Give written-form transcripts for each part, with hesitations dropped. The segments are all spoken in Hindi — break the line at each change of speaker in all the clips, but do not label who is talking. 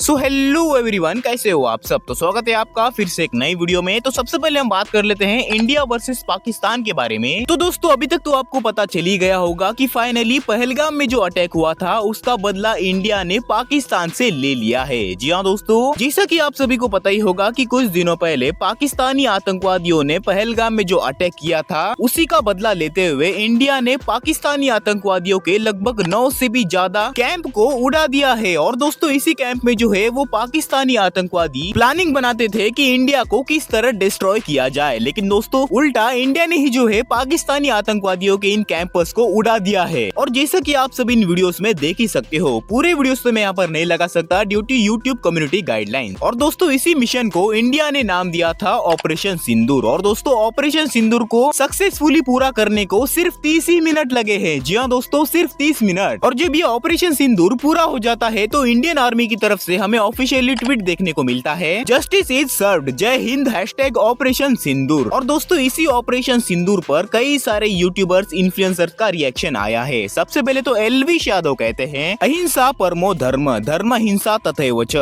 सो हेलो एवरीवन, कैसे हो आप सब। तो स्वागत है आपका फिर से एक नई वीडियो में। तो सबसे पहले हम बात कर लेते हैं इंडिया वर्सेस पाकिस्तान के बारे में। तो दोस्तों अभी तक तो आपको पता चल ही गया होगा कि फाइनली पहलगाम में जो अटैक हुआ था उसका बदला इंडिया ने पाकिस्तान से ले लिया है। जी हाँ दोस्तों, जैसा कि आप सभी को पता ही होगा कि कुछ दिनों पहले पाकिस्तानी आतंकवादियों ने पहलगाम में जो अटैक किया था उसी का बदला लेते हुए इंडिया ने पाकिस्तानी आतंकवादियों के लगभग 9 से भी ज्यादा कैंप को उड़ा दिया है। और दोस्तों इसी कैंप में जो है वो पाकिस्तानी आतंकवादी प्लानिंग बनाते थे कि इंडिया को किस तरह डिस्ट्रॉय किया जाए, लेकिन दोस्तों उल्टा इंडिया ने ही जो है पाकिस्तानी आतंकवादियों के इन कैंपस को उड़ा दिया है। और जैसा कि आप सभी इन वीडियोस में देख ही सकते हो, पूरे वीडियोस तो मैं यहाँ पर नहीं लगा सकता due to YouTube community guideline. और दोस्तों इसी मिशन को इंडिया ने नाम दिया था ऑपरेशन सिंदूर। और दोस्तों ऑपरेशन सिंदूर को सक्सेसफुली पूरा करने को सिर्फ 30 ही मिनट लगे हैं। जी हाँ दोस्तों, सिर्फ 30 मिनट। और जब ये ऑपरेशन सिंदूर पूरा हो जाता है तो इंडियन आर्मी की तरफ से हमें ऑफिशियली ट्वीट देखने को मिलता है, जस्टिस इज सर्व्ड, जय हिंद, #ऑपरेशन सिंदूर। और दोस्तों इसी ऑपरेशन सिंदूर पर कई सारे यूट्यूबर्स इन्फ्लुएंसर्स का रिएक्शन आया है। सबसे पहले तो एलविश यादव कहते हैं अहिंसा परमो धर्म, धर्म हिंसा तथैव च,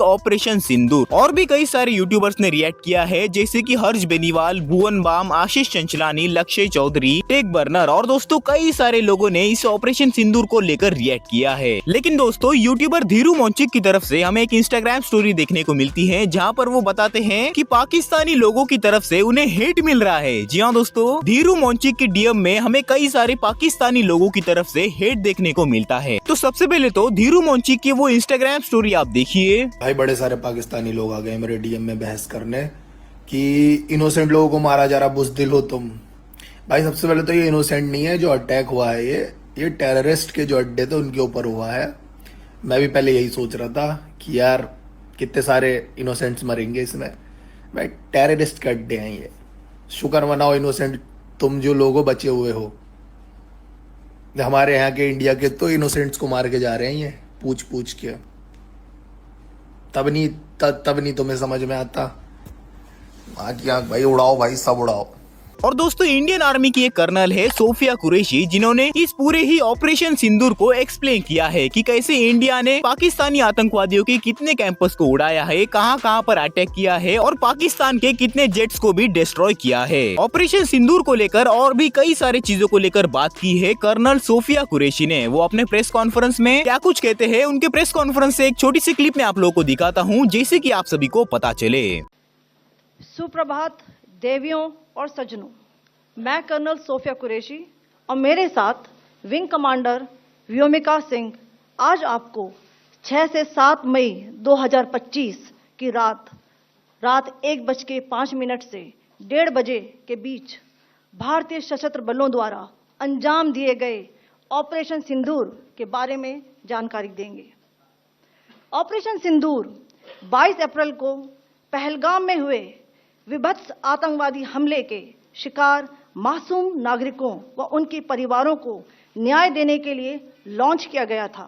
#ऑपरेशन सिंदूर। और भी कई सारे यूट्यूबर्स ने रिएक्ट किया है, जैसे कि हर्ष बेनीवाल, भुवन बाम, आशीष चंचलानी, लक्ष्य चौधरी, टेक बर्नर। और दोस्तों कई सारे लोगों ने इस ऑपरेशन सिंदूर को लेकर रिएक्ट किया है। लेकिन दोस्तों यूट्यूबर धीरू मोंचिक की तरफ से हमें एक इंस्टाग्राम स्टोरी देखने को मिलती है, जहां पर वो बताते हैं कि पाकिस्तानी लोगों की तरफ से उन्हें हेट मिल रहा है। जी हाँ दोस्तों, धीरू मोंचिक के डीएम में हमें कई सारे पाकिस्तानी लोगों की तरफ से हेट देखने को मिलता है। तो सबसे पहले तो धीरू मोंचिक की वो इंस्टाग्राम स्टोरी आप देखिए।
भाई बड़े सारे पाकिस्तानी लोग आ गए मेरे डीएम में बहस करने कि इनोसेंट लोगों को मारा जा रहा, बुज़दिल हो तुम। भाई सबसे पहले तो ये इनोसेंट नहीं है, जो अटैक हुआ है ये टेररिस्ट के जो अड्डे थे उनके ऊपर हुआ है। मैं भी पहले यही सोच रहा था कि यार कितने सारे इनोसेंट्स मरेंगे इसमें। भाई टेररिस्ट के अड्डे हैं ये। शुक्र मनाओ इनोसेंट तुम जो लोगों बचे हुए हो। हमारे यहाँ के इंडिया के तो इनोसेंट्स को मार के जा रहे हैं ये पूछ पूछ के। तब नहीं तुम्हें समझ में आता। आँख भाई उड़ाओ, भाई सब उड़ाओ।
और दोस्तों इंडियन आर्मी की एक कर्नल है सोफिया कुरैशी, जिन्होंने इस पूरे ही ऑपरेशन सिंदूर को एक्सप्लेन किया है कि कैसे इंडिया ने पाकिस्तानी आतंकवादियों के कितने कैंपस को उड़ाया है, कहां पर अटैक किया है और पाकिस्तान के कितने जेट्स को भी डिस्ट्रॉय किया है। ऑपरेशन सिंदूर को लेकर और भी कई सारी चीजों को लेकर बात की है कर्नल सोफिया कुरैशी ने। वो अपने प्रेस कॉन्फ्रेंस में क्या कुछ कहते हैं, उनके प्रेस कॉन्फ्रेंस से एक छोटी सी क्लिप में आप लोगों को दिखाता हूँ, जैसे की आप सभी को पता चले।
सुप्रभात देवियों और सज्जनों, मैं कर्नल सोफिया कुरैशी और मेरे साथ विंग कमांडर व्योमिका सिंह आज आपको 6 से 7 मई 2025 की रात 1:05 से 1:30 बजे के बीच भारतीय सशस्त्र बलों द्वारा अंजाम दिए गए ऑपरेशन सिंदूर के बारे में जानकारी देंगे। ऑपरेशन सिंदूर 22 अप्रैल को पहलगाम में हुए विभत्स आतंकवादी हमले के शिकार मासूम नागरिकों व उनके परिवारों को न्याय देने के लिए लॉन्च किया गया था।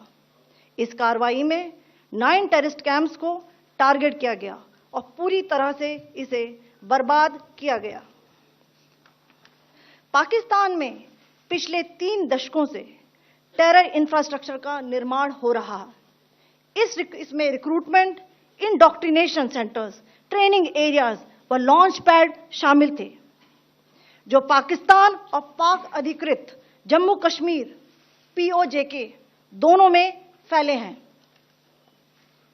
इस कार्रवाई में 9 टेररिस्ट कैंप्स को टारगेट किया गया और पूरी तरह से इसे बर्बाद किया गया। पाकिस्तान में पिछले 3 दशकों से टेरर इंफ्रास्ट्रक्चर का निर्माण हो रहा है। इसमें recruitment, indoctrination centres, training areas व लॉन्च पैड शामिल थे, जो पाकिस्तान और पाक अधिकृत जम्मू कश्मीर POJK दोनों में फैले हैं।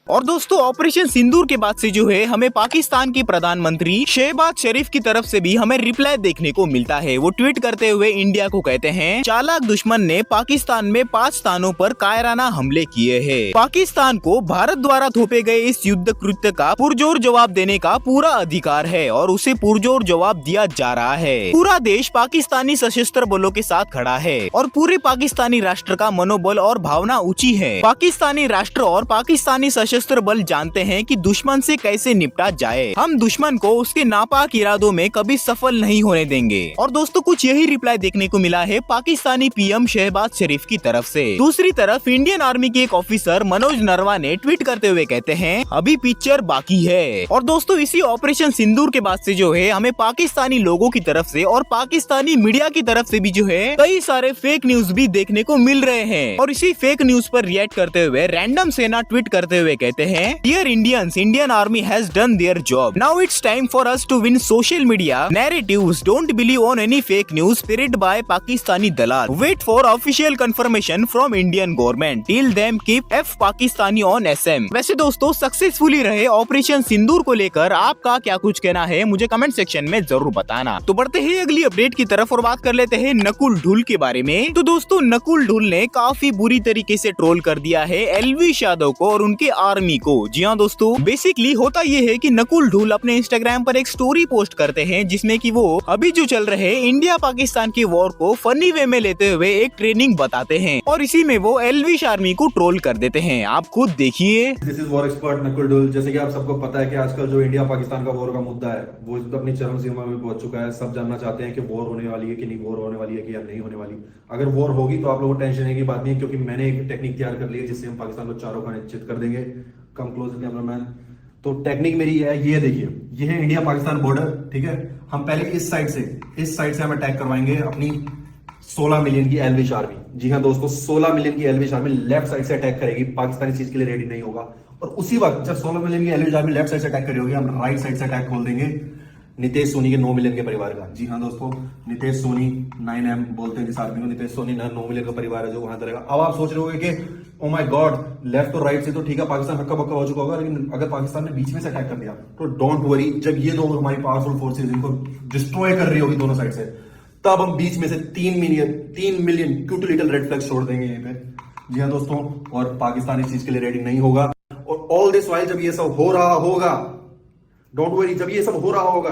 और दोस्तों ऑपरेशन सिंदूर के बाद से जो है हमें पाकिस्तान के प्रधानमंत्री शहबाज शरीफ की तरफ से भी हमें रिप्लाई देखने को मिलता है। वो ट्वीट करते हुए इंडिया को कहते हैं, चालाक दुश्मन ने पाकिस्तान में 5 स्थानों पर कायराना हमले किए हैं। पाकिस्तान को भारत द्वारा थोपे गए इस युद्ध कृत्य का पुरजोर जवाब देने का पूरा अधिकार है और उसे पुरजोर जवाब दिया जा रहा है। पूरा देश पाकिस्तानी सशस्त्र बलों के साथ खड़ा है और पूरे पाकिस्तानी राष्ट्र का मनोबल और भावना ऊंची है। पाकिस्तानी राष्ट्र और पाकिस्तानी सशस्त्र बल जानते हैं कि दुश्मन से कैसे निपटा जाए। हम दुश्मन को उसके नापाक इरादों में कभी सफल नहीं होने देंगे। और दोस्तों कुछ यही रिप्लाई देखने को मिला है पाकिस्तानी PM शहबाज शरीफ की तरफ से। दूसरी तरफ इंडियन आर्मी के एक ऑफिसर मनोज नरवा ने ट्वीट करते हुए कहते हैं, अभी पिक्चर बाकी है। और दोस्तों इसी ऑपरेशन सिंदूर के बाद से जो है हमें पाकिस्तानी लोगों की तरफ से और पाकिस्तानी मीडिया की तरफ से भी जो है कई सारे फेक न्यूज भी देखने को मिल रहे हैं। और इसी फेक न्यूज पर रिएक्ट करते हुए रैंडम सेना ट्वीट करते हुए कहते हैं, dear Indians, Indian army has done their job, now it's time for us to win social media narratives, don't believe on any fake news spread by Pakistani दलाल, wait for official confirmation from Indian government, till them keep F Pakistani on SM. वैसे दोस्तों, सक्सेसफुली रहे ऑपरेशन सिंदूर को लेकर आपका क्या कुछ कहना है, मुझे कमेंट सेक्शन में जरूर बताना। तो बढ़ते हैं अगली अपडेट की तरफ और बात कर लेते हैं नकुल ढुल के बारे में। तो दोस्तों, नकुल ढुल ने काफी बुरी तरीके से ट्रोल कर दिया है एलविश यादव को और उनके आर्मी को। जी हाँ दोस्तों, बेसिकली होता ये है कि नकुल ढुल अपने इंस्टाग्राम पर एक स्टोरी पोस्ट करते हैं जिसमें कि वो अभी जो चल रहे इंडिया पाकिस्तान के वॉर को फनी वे में लेते हुए एक ट्रेनिंग बताते हैं और इसी में वो एलविश आर्मी को ट्रोल कर देते हैं। आप खुद देखिए।
This is war expert Nakul Dhull. जैसे कि आप सबको पता है कि आजकल जो इंडिया पाकिस्तान का वॉर का मुद्दा है वो अपनी चरम सीमा में पहुंच चुका है। सब जानना चाहते हैं कि वॉर होने वाली है कि नहीं, वॉर होने वाली है कि या नहीं होने वाली। अगर वॉर होगी तो आप लोगों को टेंशन है की बात नहीं है, क्योंकि मैंने एक टेक्निक तैयार कर ली है जिससे हम पाकिस्तान को चारों का निश्चित कर देंगे। Come close cameraman. तो टेक्निक मेरी है, ये देखिए, ये है इंडिया पाकिस्तान बॉर्डर, ठीक है। हम पहले इस साइड से हम अटैक करवाएंगे अपनी 16 मिलियन की एलविश आर्मी। जी हाँ दोस्तों, 16 मिलियन की एलविश आर्मी लेफ्ट साइड से अटैक करेगी। पाकिस्तान इस चीज के लिए रेडी नहीं होगा। और उसी वक्त जब 16 मिलियन की एलविश आर्मी लेफ्ट साइड से अटैक करी होगी, हम राइट साइड से अटैक खोल देंगे नितेश सोनी के 9 मिलियन के परिवार का। जी हाँ दोस्तों, नितेश सोनी 9M बोलते हैं जिस आदमी को, नितेश सोनी 9 मिलियन का परिवार है जो वहां रहेगा। अब आप सोच रहे होंगे कि ओ माय गॉड, लेफ्ट और राइट से तो ठीक है पाकिस्तान हक्का बक्का हो चुका होगा, लेकिन अगर पाकिस्तान ने बीच में से अटैक कर दिया तो डोंट वरी, जब ये दो हमारी पावरफुल फोर्सेज इनको डिस्ट्रॉय कर रही होगी दोनों साइड से, तब हम बीच में से 3 million cute little red flags छोड़ देंगे यहीं पे। जी हाँ दोस्तों, और पाकिस्तान इस चीज के लिए रेडी नहीं होगा। और ऑल दिस वाइल जब ये सब हो रहा होगा, डोंट वरी, जब ये सब हो रहा होगा,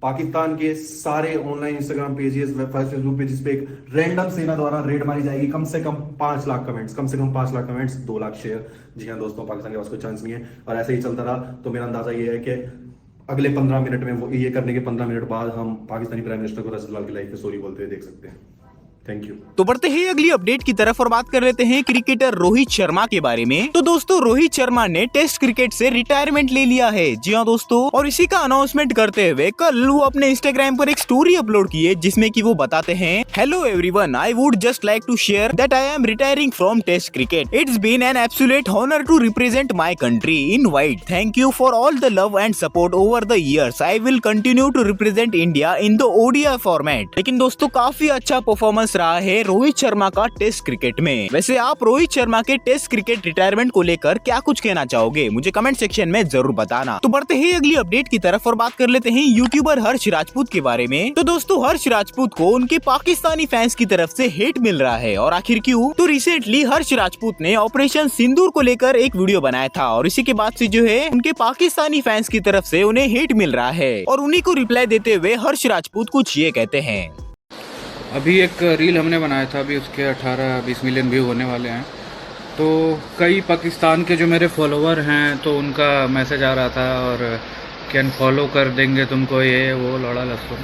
पाकिस्तान के सारे online Instagram pages, Facebook pages पे एक रैंडम सेना द्वारा रेड मारी जाएगी। कम से कम 5 लाख कमेंट्स, 2 लाख शेयर। जी हाँ दोस्तों, पाकिस्तान के पास कोई चांस नहीं है। और ऐसे ही चलता रहा तो मेरा अंदाजा ये है कि अगले 15 मिनट में, वो ये करने के 15 मिनट बाद हम पाकिस्तानी प्राइम मिनिस्टर को रजत लाल की लाइफ पे सॉरी बोलते हुए देख सकते हैं। Thank you.
तो बढ़ते हैं अगली अपडेट की तरफ और बात कर लेते हैं क्रिकेटर रोहित शर्मा के बारे में। तो दोस्तों, रोहित शर्मा ने टेस्ट क्रिकेट से रिटायरमेंट ले लिया है। जी हाँ दोस्तों, और इसी का अनाउंसमेंट करते हुए कल वो अपने इंस्टाग्राम पर एक स्टोरी अपलोड किए जिसमें कि वो बताते हैं, hello everyone, I would just like to share that I am retiring from test cricket. It's been an absolute honour to represent my country in white. Thank you for all the love and support over the years. I will continue to represent India in the ODI format. लेकिन दोस्तों, काफी अच्छा परफॉर्मेंस रहा है रोहित शर्मा का टेस्ट क्रिकेट में। वैसे आप रोहित शर्मा के टेस्ट क्रिकेट रिटायरमेंट को लेकर क्या कुछ कहना चाहोगे, मुझे कमेंट सेक्शन में जरूर बताना। तो बढ़ते हैं अगली अपडेट की तरफ और बात कर लेते हैं यूट्यूबर हर्ष राजपूत के बारे में। तो दोस्तों, हर्ष राजपूत को उनके पाकिस्तानी फैंस की तरफ से हेट मिल रहा है, और आखिर क्यों? तो रिसेंटली हर्ष राजपूत ने ऑपरेशन सिंदूर को लेकर एक वीडियो बनाया था और इसी के बाद से जो है उनके पाकिस्तानी फैंस की तरफ से उन्हें हेट मिल रहा है, और उन्हीं को रिप्लाई देते हुए हर्ष राजपूत कुछ ये कहते हैं।
अभी एक रील हमने बनाया था, अभी उसके 18-20 मिलियन व्यू होने वाले हैं। तो कई पाकिस्तान के जो मेरे फॉलोवर हैं तो उनका मैसेज आ रहा था और कि अनफॉलो कर देंगे तुमको, ये वो लौड़ा लहसुन।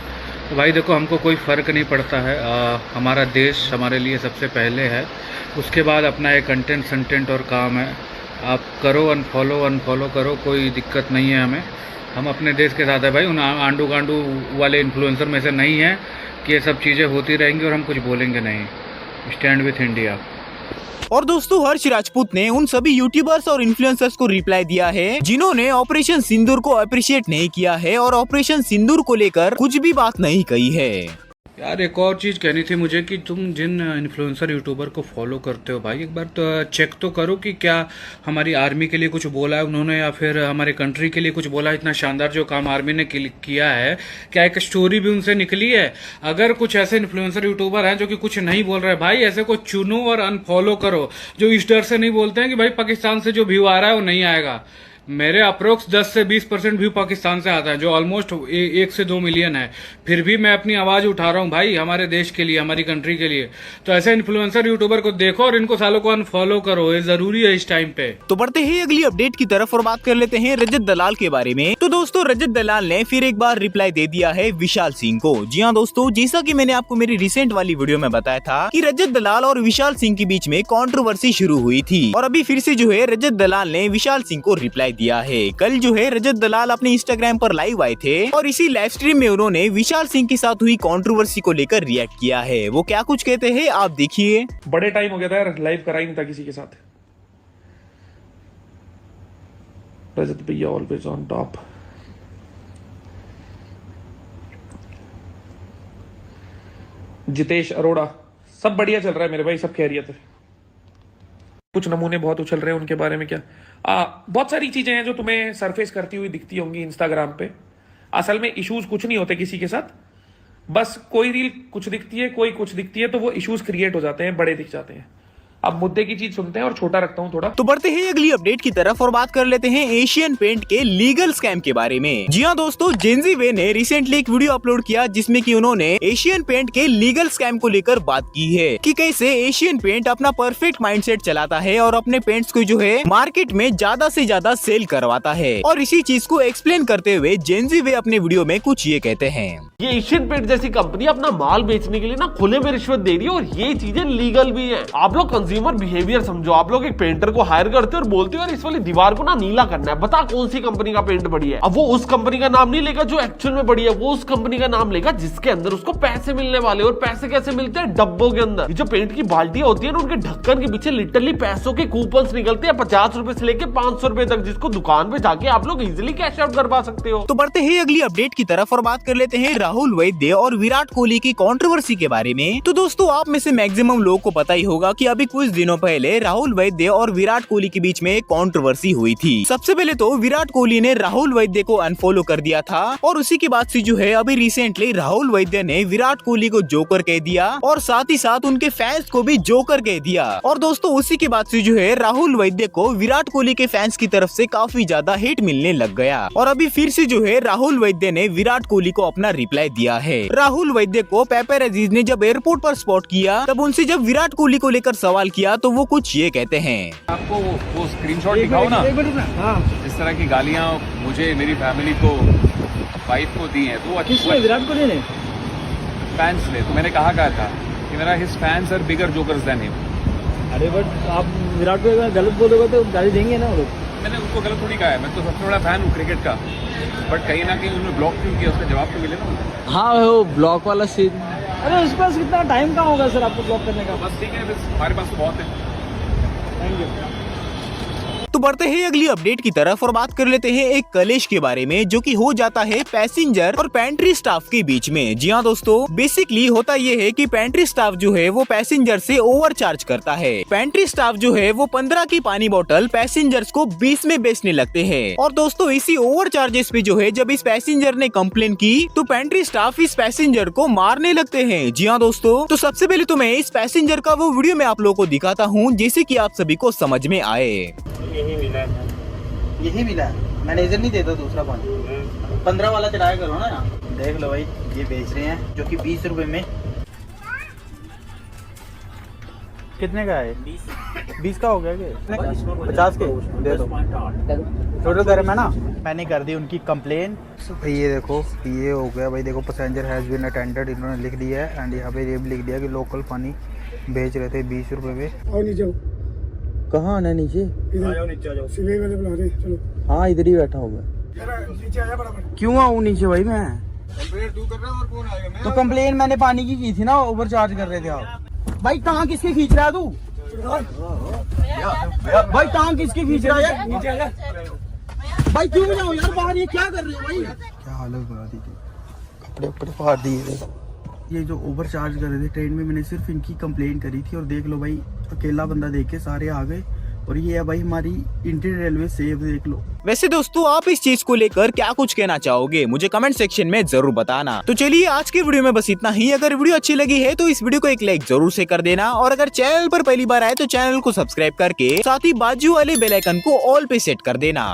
तो भाई देखो, हमको कोई फ़र्क नहीं पड़ता है। हमारा देश हमारे लिए सबसे पहले है, उसके बाद अपना एक कंटेंट और काम है। आप करो अनफॉलो करो, कोई दिक्कत नहीं है हमें। हम अपने देश के साथ है भाई, उन आंडू गांडू वाले इन्फ्लुएंसर में से नहीं है कि ये सब चीज़ें होती रहेंगी और हम कुछ बोलेंगे नहीं। Stand with India.
और दोस्तों, हर्ष राजपूत ने उन सभी यूट्यूबर्स और इन्फ्लुएंसर्स को रिप्लाई दिया है जिन्होंने ऑपरेशन सिंदूर को अप्रिशिएट नहीं किया है और ऑपरेशन सिंदूर को लेकर कुछ भी बात नहीं कही है।
यार एक और चीज़ कहनी थी मुझे कि तुम जिन इन्फ्लुएंसर यूट्यूबर को फॉलो करते हो भाई, एक बार तो चेक तो करो कि क्या हमारी आर्मी के लिए कुछ बोला है उन्होंने या फिर हमारे कंट्री के लिए कुछ बोला है। इतना शानदार जो काम आर्मी ने किया है, क्या एक स्टोरी भी उनसे निकली है? अगर कुछ ऐसे इन्फ्लुएंसर यूट्यूबर हैं जो कि कुछ नहीं बोल रहे भाई, ऐसे को चुनो और अनफॉलो करो, जो इस डर से नहीं बोलते हैं कि भाई पाकिस्तान से जो व्यू आ रहा है वो नहीं आएगा। मेरे अप्रोक्स 10 से 20% व्यू पाकिस्तान से आता है, जो ऑलमोस्ट 1 से 2 मिलियन है। फिर भी मैं अपनी आवाज उठा रहा हूँ भाई हमारे देश के लिए, हमारी कंट्री के लिए। तो ऐसे इन्फ्लुएंसर यूट्यूबर को देखो और इनको सालों को अनफॉलो करो, ये जरूरी है इस टाइम पे।
तो बढ़ते हैं अगली अपडेट की तरफ और बात कर लेते हैं रजत दलाल के बारे में। तो दोस्तों, रजत दलाल ने फिर एक बार रिप्लाई दे दिया है विशाल सिंह को। जी हाँ दोस्तों, जैसा कि मैंने आपको मेरी रिसेंट वाली वीडियो में बताया था कि रजत दलाल और विशाल सिंह के बीच में कंट्रोवर्सी शुरू हुई थी, और अभी फिर से जो है रजत दलाल ने विशाल सिंह को रिप्लाई दिया है। कल जो है रजत दलाल अपने इंस्टाग्राम पर लाइव आए थे और इसी लाइव स्ट्रीम में उन्होंने विशाल सिंह के साथ हुई कंट्रोवर्सी को लेकर रिएक्ट किया है। वो क्या कुछ कहते हैं आप देखिए।
बड़े टाइम हो गया था यार, लाइव करा ही नहीं था किसी के साथ। रजत भैया always on top. Jitesh Arora, सब बढ़िया चल रहा है मेरे भाई, सब खैरियत है। कुछ नमूने बहुत उछल रहे हैं, उनके बारे में क्या, बहुत सारी चीजें हैं जो तुम्हें सरफेस करती हुई दिखती होंगी इंस्टाग्राम पे। असल में इश्यूज कुछ नहीं होते किसी के साथ, बस कोई रील कुछ दिखती है, कोई कुछ दिखती है, तो वो इश्यूज क्रिएट हो जाते हैं, बड़े दिख जाते हैं। अब मुद्दे की चीज सुनते हैं और छोटा रखता हूँ थोड़ा।
तो बढ़ते हैं अगली अपडेट की तरफ और बात कर लेते हैं एशियन पेंट के लीगल स्कैम के बारे में। जी हाँ दोस्तों, जेंजी वे ने रिसेंटली एक वीडियो अपलोड किया जिसमें कि उन्होंने एशियन पेंट के लीगल स्कैम को लेकर बात की है कि कैसे एशियन पेंट अपना परफेक्ट माइंडसेट चलाता है और अपने पेंट्स को जो है मार्केट में ज्यादा से ज्यादा सेल करवाता है। और इसी चीज को एक्सप्लेन करते हुए जेंजी वे अपने वीडियो में कुछ ये कहते हैं।
ये एशियन पेंट जैसी कंपनी अपना माल बेचने के लिए ना खुले में रिश्वत दे रही है और ये चीजें लीगल भी हैं। आप लोग कंज्यूमर बिहेवियर समझो, आप लोग एक पेंटर को हायर करते हो और बोलते हो यार इस वाली दीवार को ना नीला करना है, बता कौन सी कंपनी का पेंट बढ़िया है। अब वो उस कंपनी का नाम नहीं लेगा जो एक्चुअल में बढ़िया है, वो उस कंपनी का नाम लेगा जिसके अंदर उसको पैसे मिलने वाले। और पैसे कैसे मिलते हैं? डब्बों के अंदर। जो पेंट की बाल्टियां होती है ना, उनके ढक्कन के पीछे लिटरली पैसों के कूपन निकलते हैं, 50 रुपए से लेके 500 रुपए तक, जिसको दुकान पे जाके आप लोग इजिली कैश आउट करवा सकते हो।
तो बढ़ते हैं अगली अपडेट की तरफ और बात कर लेते हैं राहुल वैद्य और विराट कोहली की कंट्रोवर्सी के बारे में। तो दोस्तों, आप में से मैक्सिमम लोगों को पता ही होगा कि अभी कुछ दिनों पहले राहुल वैद्य और विराट कोहली के बीच में एक कंट्रोवर्सी हुई थी। सबसे पहले तो विराट कोहली ने राहुल वैद्य को अनफॉलो कर दिया था और उसी के बाद से जो है अभी रिसेंटली राहुल वैद्य ने विराट कोहली को जोकर कह दिया और साथ ही साथ उनके फैंस को भी जोकर कह दिया। और दोस्तों, उसी के बाद से जो है राहुल वैद्य को विराट कोहली के फैंस की तरफ से काफी ज्यादा हिट मिलने लग गया। और अभी फिर से जो है राहुल वैद्य ने विराट कोहली को अपना रिप्लाई दिया है। राहुल वैद्य को पेपरजीज ने जब एयरपोर्ट पर स्पॉट किया, तब उनसे जब विराट कोहली को लेकर सवाल किया तो वो कुछ ये कहते हैं।
आपको वो स्क्रीनशॉट दिखाओ ना, इस तरह की गालियां मुझे, मेरी फैमिली को, वाइफ को दी हैं, तो
किसने? विराट कोहली ने?
फैंस ने। तो मैंने कहा था कि मेरा his fans are bigger jokers than him.
अरे बट आप विराट को अगर गलत बोलोगे तो गाली देंगे ना वो लोग।
मैंने उसको गलत थोड़ी कहा है, मैं तो सबसे बड़ा फैन हूँ क्रिकेट का, बट कहीं ना कहीं उन्होंने ब्लॉक क्यों किया, उसका जवाब तो मिले ना।
हाँ, वो ब्लॉक वाला सीन। अरे उस पास कितना टाइम कहाँ होगा सर आपको ब्लॉक करने का?
बस ठीक है, बस हमारे पास तो बहुत है।
Thank you.
तो बढ़ते हैं अगली अपडेट की तरफ और बात कर लेते हैं एक कलेश के बारे में, जो कि हो जाता है पैसेंजर और पेंट्री स्टाफ के बीच में। जी हाँ दोस्तों, बेसिकली होता ये है कि पेंट्री स्टाफ जो है वो पैसेंजर से ओवर चार्ज करता है। पेंट्री स्टाफ जो है वो 15 की पानी बोतल पैसेंजर्स को 20 में बेचने लगते हैं। और दोस्तों, इसी ओवर चार्जेस पे जो है जब इस पैसेंजर ने कंप्लेन की तो पेंट्री स्टाफ इस पैसेंजर को मारने लगते हैं। जी हाँ दोस्तों, तो सबसे पहले तो मैं इस पैसेंजर का वो वीडियो में आप लोगों को दिखाता हूँ, जिससे कि आप सभी को समझ में आए।
यही मिला है, मैनेजर नहीं देता दूसरा पानी। 15 वाला चलाया करो ना। देख लो भाई, ये बेच रहे हैं जो कि 20 रुपए में। कितने का है? 20 का हो गया क्या? 50 के दे दो। टोटल कर मैं ना, मैंने कर दी उनकी कंप्लेन। भाई ये देखो, ये हो गया भाई। देखो, पैसेंजर हैज बीन अटेंडेड, इन्होंने लिख दिया है। एंड यहाँ पे ये भी लिख दिया कि लोकल पानी बेच रहे थे 20 रुपए में। और नीचे कहाँ आना? नीचे नीचे आ जाओ, सीधे वाले बुला रहे। चलो। हाँ, इधर ही बैठा होगा। नीचे आया बराबर। क्यों आऊँ नीचे भाई? मैं कंप्लेन तू कर रहा है और कौन आएगा? तो कंप्लेन मैंने पानी की थी ना, ओवर चार्ज कर रहे थे आप। भाई टांग किसके खींच रहा है तू? भाई टांग किसके खींच रहा है? नीचे आ जा भाई। क्यों जाओ यार बाहर? ये क्या कर रहे हो भाई? क्या हालत बना दी थी, कपड़े उपड़े फाड़ दिए थे। ये जो ओवर चार्ज कर रहे थे ट्रेन में, मैंने सिर्फ इनकी कंप्लेन करी थी। और देख लो भाई, अकेला बंदा देख के सारे आ गए। और ये है भाई हमारी इंडियन रेलवे सेफ, देख लो।
वैसे दोस्तों, आप इस चीज को लेकर क्या कुछ कहना चाहोगे, मुझे कमेंट सेक्शन में जरूर बताना। तो चलिए, आज की वीडियो में बस इतना ही। अगर वीडियो अच्छी लगी है तो इस वीडियो को एक लाइक जरूर से कर देना। और अगर चैनल पर पहली बार आए तो चैनल को सब्सक्राइब करके साथ ही बाजू वाले बेल आइकन को ऑल पे सेट कर देना।